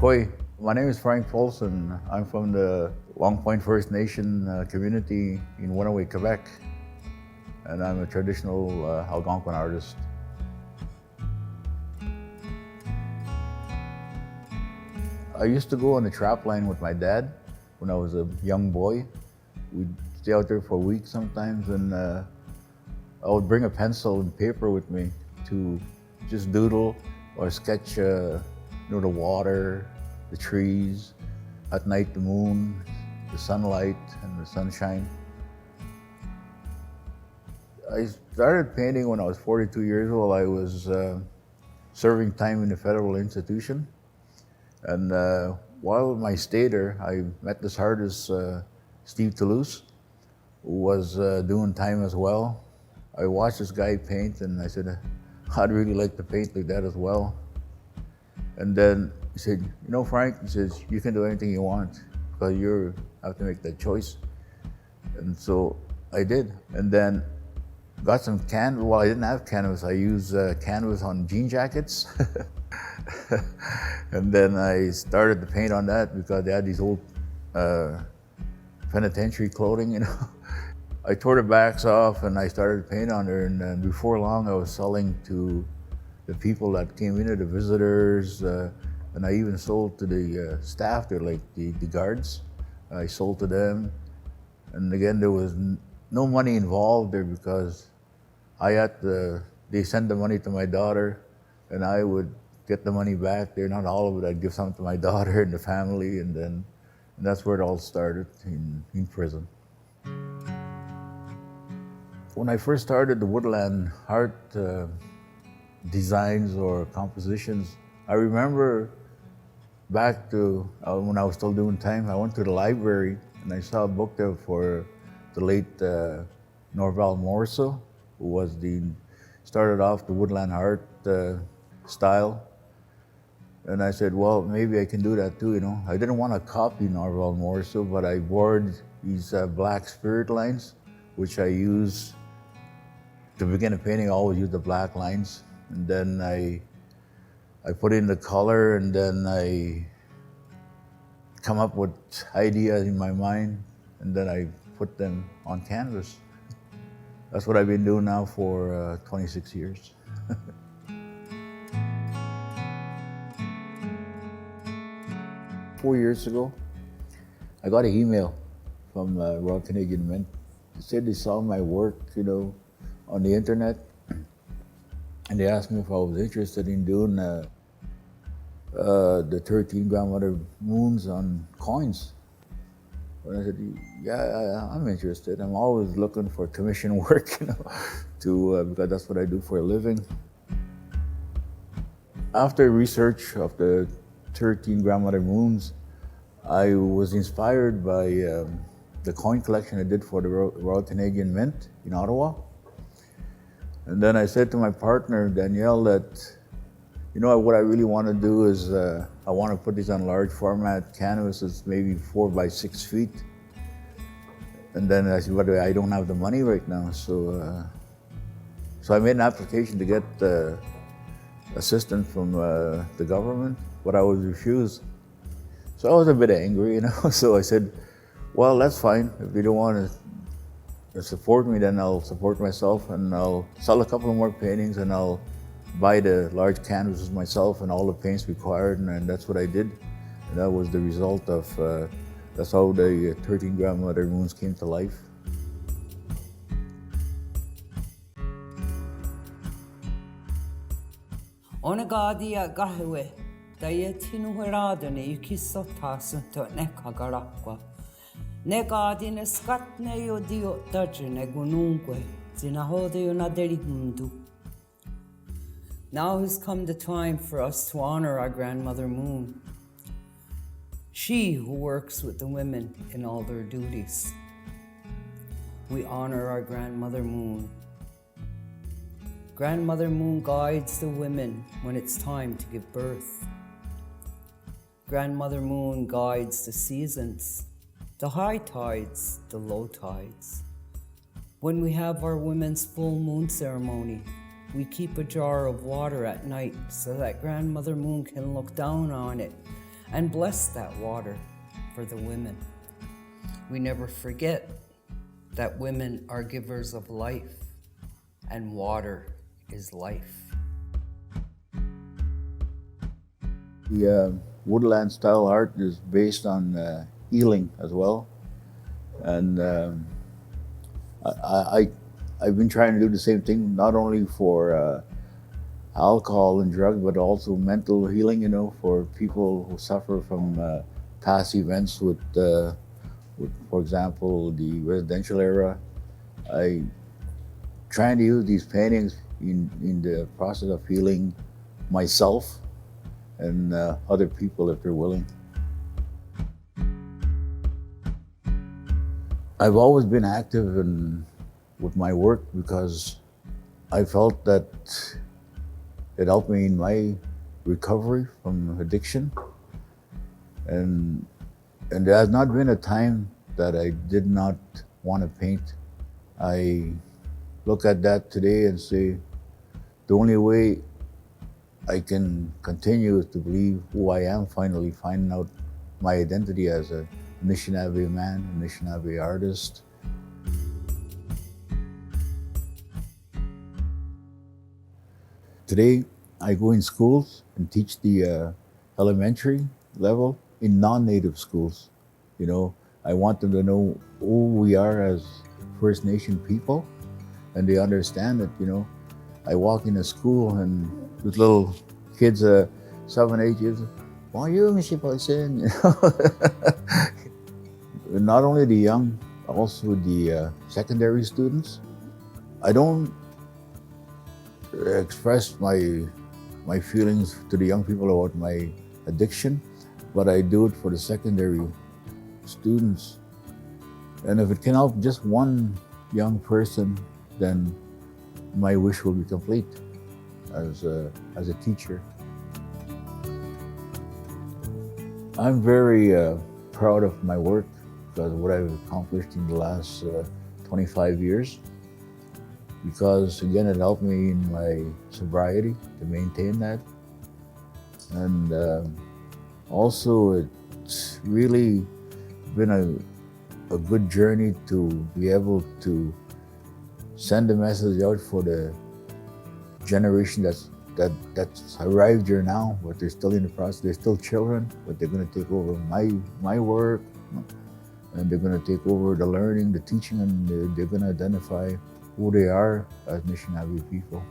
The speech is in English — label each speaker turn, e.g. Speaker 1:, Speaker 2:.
Speaker 1: Ahoy, my name is Frank Polson. I'm from the Long Point First Nation community in Wenaway, Quebec, and I'm a traditional Algonquin artist. I used to go on the trap line with my dad when I was a young boy. We'd stay out there for weeks sometimes, and I would bring a pencil and paper with me to just doodle or sketch the water, the trees, at night the moon, the sunlight and the sunshine. I started painting when I was 42 years old. I was serving time in a federal institution. And while I stayed there, I met this artist, Steve Toulouse, who was doing time as well. I watched this guy paint and I said, I'd really like to paint like that as well. And then he said, you know, Frank, he says, you can do anything you want because you have to make that choice. And so I did. And then got some canvas. Well, I didn't have canvas. I used canvas on jean jackets. And then I started to paint on that because they had these old penitentiary clothing, you know. I tore the backs off and I started to paint on there. And before long, I was selling to the people that came in, the visitors, and I even sold to the staff there, like the guards. I sold to them. And again, there was no money involved there because they sent the money to my daughter and I would get the money back there. Not all of it, I'd give some to my daughter and the family, and that's where it all started, in prison. When I first started the woodland art designs or compositions, I remember back to when I was still doing time, I went to the library and I saw a book there for the late Norval Morso, who started off the woodland art style. And I said, well, maybe I can do that too, you know. I didn't want to copy Norval Morso, but I bored these black spirit lines, which I use to begin a painting. I always use the black lines. And then I put in the color, and then I come up with ideas in my mind, and then I put them on canvas. That's what I've been doing now for 26 years. 4 years ago, I got an email from Royal Canadian Mint. They said they saw my work, you know, on the internet. And they asked me if I was interested in doing the 13 grandmother moons on coins. And I said, yeah, I'm interested. I'm always looking for commission work, you know, because that's what I do for a living. After research of the 13 grandmother moons, I was inspired by the coin collection I did for the Royal Canadian Mint in Ottawa. And then I said to my partner, Danielle, that, you know, what I really want to do is I want to put these on large format canvases, maybe 4 by 6 feet. And then I said, but I don't have the money right now. So I made an application to get assistance from the government, but I was refused. So I was a bit angry, you know. So I said, well, that's fine. If you don't want to support me, then I'll support myself, and I'll sell a couple of more paintings, and I'll buy the large canvases myself and all the paints required, and that's what I did. And that was the result of, that's how the 13 grandmother moons came to life.
Speaker 2: Onagadia gahiwe, dayetinu heradone yukiso tasunto nekagarakwa. Negadine skatne yodio dajine gununque, zinahode yonaderi mundu. Now has come the time for us to honor our grandmother moon. She who works with the women in all their duties. We honor our grandmother moon. Grandmother moon guides the women when it's time to give birth. Grandmother moon guides the seasons, the high tides, the low tides. When we have our women's full moon ceremony, we keep a jar of water at night so that Grandmother Moon can look down on it and bless that water for the women. We never forget that women are givers of life, and water is life.
Speaker 1: The woodland style art is based on healing as well. And I've been trying to do the same thing, not only for alcohol and drugs, but also mental healing, you know, for people who suffer from past events with, for example, the residential era. I trying to use these paintings in the process of healing myself and other people if they're willing. I've always been active with my work because I felt that it helped me in my recovery from addiction. And there has not been a time that I did not want to paint. I look at that today and say, the only way I can continue is to believe who I am, finally finding out my identity as a Anishinaabe man, Anishinaabe artist. Today, I go in schools and teach the elementary level in non-native schools. You know, I want them to know who we are as First Nation people, and they understand that, you know, I walk in a school and with little kids, 7, 8 years, bonjour, Monsieur Paulson, you know. Not only the young, also the secondary students. I don't express my feelings to the young people about my addiction, but I do it for the secondary students. And if it can help just one young person, then my wish will be complete as a teacher. I'm very proud of my work because of what I've accomplished in the last 25 years. Because again, it helped me in my sobriety to maintain that. And also it's really been a good journey to be able to send a message out for the generation that's arrived here now, but they're still in the process. They're still children, but they're going to take over my work, and they're going to take over the learning, the teaching, and they're going to identify who they are as Anishinaabe people.